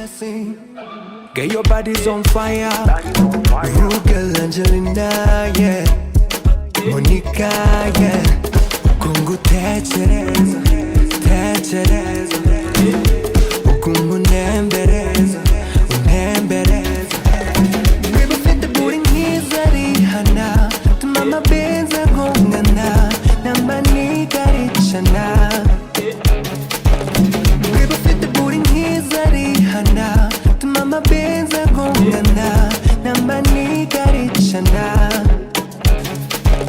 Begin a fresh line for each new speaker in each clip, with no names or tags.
blessing. Get your body's on fire. You girl Angelina, yeah. Monica, yeah. Kungu techereza, techereza. Ukungu nembereza, unembereza. Baby fit the booty nizari hana. Tumama benza gongana, nambani karichana. Baby fit the booty nizari hana. Tumama benza gongana, nambani karichana.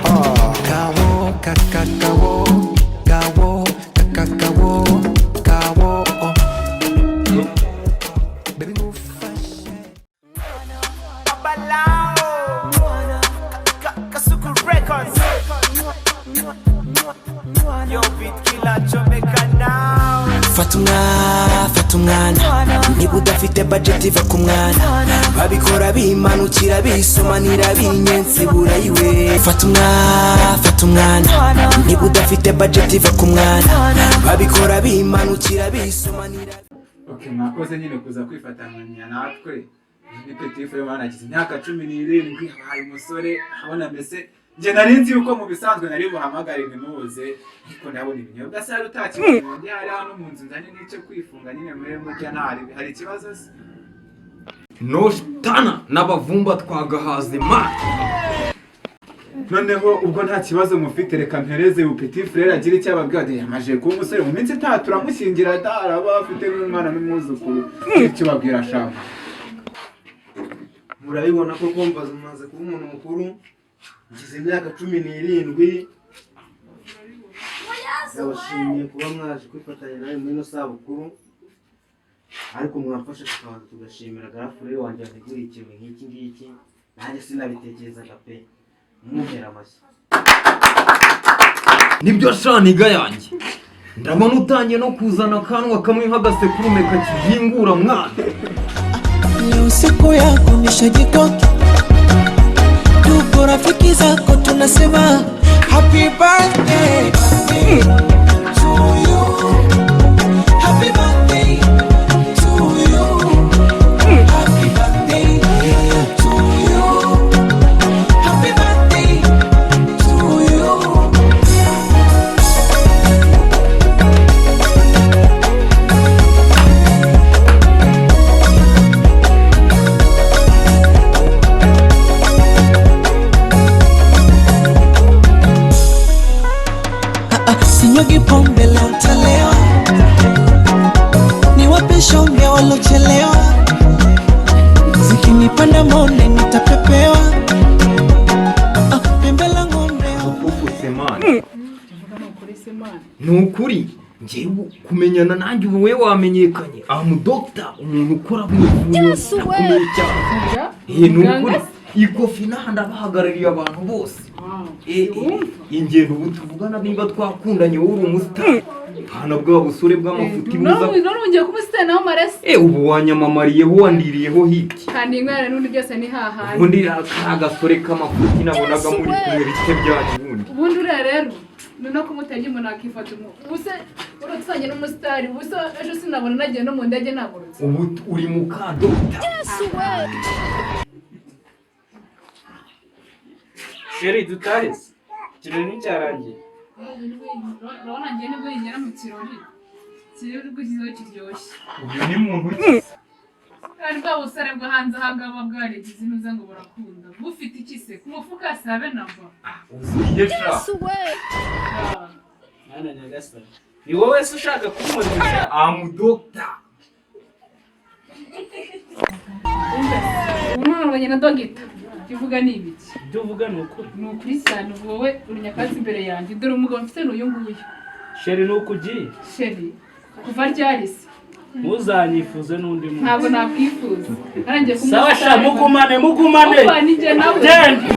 Kawo, kakakawo, kawo, kakakawo, kawo. Baby move fast.
Kasuku Records. Yo, beat killer Jamaica now. Fatumwana niba udafite budget iva ku mwana babikora bimanukira bisomanira binyensi burayiwe fatumwana niba udafite budget iva ku mwana babikora bimanukira bisomanira.
Okay, mwakoze nyine kuza kwifatanya natwe ni Petit Frere wanagize imyaka 17 habaye umusore abona mbese nje narinzi yuko mu bisanzwe nari buhamagare ntimuze ariko ndabona ibinyobwa sari utakibonye ndi hari hano mu nzu nzanye n'icyo kwifunga nyine muri mujya hari ikibazo se
noshitana n'abavumba twagahaze ma
noneho ubwo nta kibazo mufite reka mpereze u Petit Frere agira icyo ababwira yamaje kuba umusore mu minsi 3 turamushyingira daraba afite n'umwana n'umwuzukuru icyo babwira shaka
murabibona ko kombaza umaze kuba umuntu mukuru ngize imyaka 17 yabashimiye kuba mwaje kwifatanya nawe muri no sabukuru ariko mwafasha tukabanza tugashimira Garafure wanjye ateguriye ikintu nk'iki ngiki nanjye sinabitekerezaga pe mumera amashyi
nibyo shaniga yanjye ndabona utangiye no kuzana kanwa kamwe nk'agasekurume kakivingura mwana
leo siku yako nishajikoki tuko rafiki zako tunasema happy birthday to you, happy birthday to you, happy birthday to you, happy birthday to you. Sinyugi pombe leo utalewa, niwape shonge walochelewa, zikinipanda monde nitapepewa, pembe la ng'ombe
nukuri njyewe kumenyana nanjye ubu we wamenyekanye Doctor umuntu ukora mu ivuriro akomeye cyane nukuri ikofi n'ahandi abahagarariye abantu bose ingendo ubu tuvugana niba twakundanye wowe uri umusitari hana bwa busore bw'amafuti buza
nongeye kumusitari naho marese
ubu wanyamamariyeho wandiriyeho hiki
kandi inkwera n'undi byose ni hahandi
ubundi agasore k'amafuti nabonaga muri kumwe bite byanyu
ubundi uriya rero no kumutega umuntu akifata ubuse urutsange n'umusitari ubuse ejo sinabona nagiye no mu ndege nagurutse
ubu uri mu ka Doctor
Sheri dutahise kirere n'icyarangiye
urabona ngiye nibwo yingera mu kirori rw'ikizo kiryoshye
uyu ni muntu ki
kandi bwa busare bwo hanze ahangaba bwaregize inuza ngo burakunda bufite iki se ku mufuka sabe namba
uziye sha
mwana nyagasani ni wowe se ushaka kumurisha
Doctor
umwana wanye na dogita kivuga ni ibiki
ibyo uvuga ni ukuri
ni ukuri cyane wowe uri nyakazi imbere yanjye dore umugabo mfite n'uyu nguyu
Sheri nuko ugiye
sheri kuva ryari se
ntuzanyifuze n'undi muntu
ntabwo nakwifuza narangiye
sawa sha mugumane
kuva ninjye nawe
genda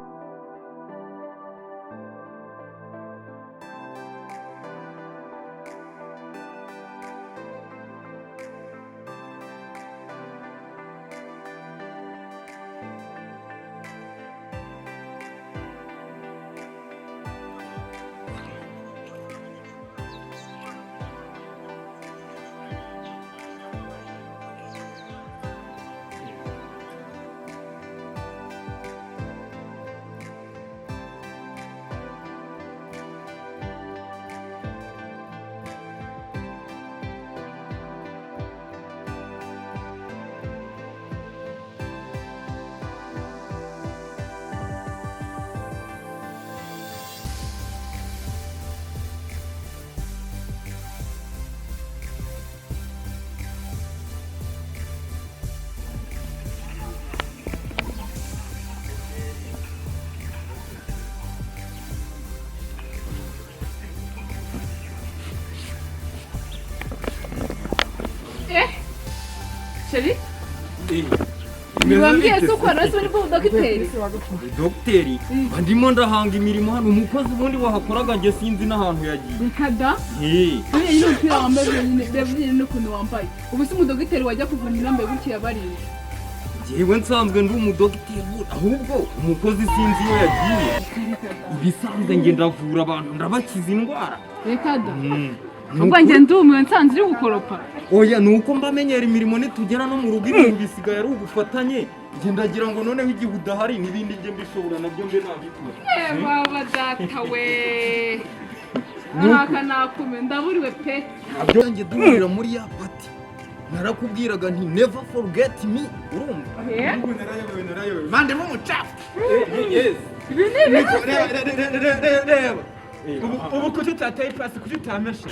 sheri ntiwambwiye se ukora nasi uri dogiteri
dogiteri ndimo ndahanga imirimo hano umukozi ubundi wahakoraga njye sinzi n'ahantu yagiye
reka da uriya nyine umupira wambaye reba nyine n'ukuntu wambaye ubu se umudogiteri wajya kuvura irambaye gutya barinde
njyewe nsanzwe ndi umudogiteri ahubwo umukozi sinzi iyo yagiye ibisanzwe njye ndavura abantu ndabakiza indwara
reka da ubwo njye ndumiwe nsanze uri gukoropa
oya ni uko mbamenyera imirimo nitugera no mu rugo ibintu bisigaye ari ugufatanye njye ndagira ngo noneho igihe udahari n'ibindi njye mbishobora nabyo mbe nabikora
baba data we ntaka nakume ndaburiwe pe
nabyo njye duhurira muri ya pati narakubwiraga nti never forget me urumva
narayobewe mandemo umucafu
ibi ni ibiki
reba ubu kuki utateye ipasi kuki utameshe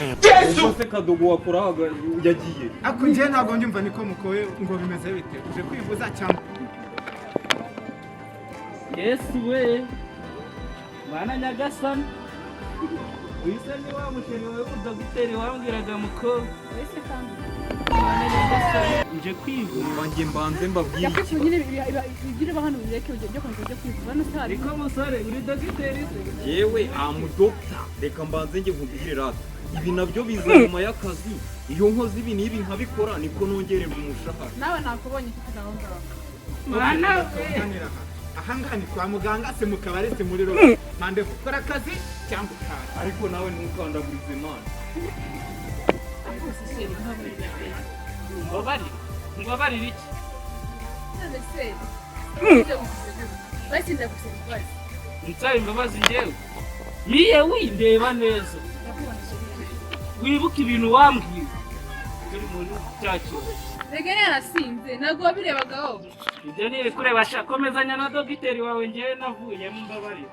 ubwo kadogo wakoraga yagiye
ako njye ntabwo njyumva niko mukowe ngo bimeze bite uje kwivuza cyangwa
yesu we mwana nyagasani wise ni wa musheri wawe w'udogiteri wambwiraga mukobwa
wese kandi
mwana nyagasani nje kwivuza
njye mbanze mbabwire
yakwifuza nyine ibigire hano bireke ujye kujya kwivuza hano se hari
ariko musore uri dogiteri se
yewe amudokita reka mbanze njye nkubwire rata ibi nabyo biza nyuma y'akazi iyo nkoze ibi n'ibi nkabikora niko nongererwa umushahara
nawe nakubonye kugira aho ngaho
mwana
ahangaha ni kwa muganga se mu kabari se muri roho mande gukora akazi cyangwa utaha
ariko nawe ntukandagurize imana
mbabarira iki
none se basinda gusaba imbabazi
nsaba imbabazi njyewe yiye windeba neza wibuka ibintu wambwiye turi mu cyacu
rege yarasinze ntabwo wabirebagaho
ibyo niyo kureba komezanya na dogiteri wawe njyewe navuyemo mbabarira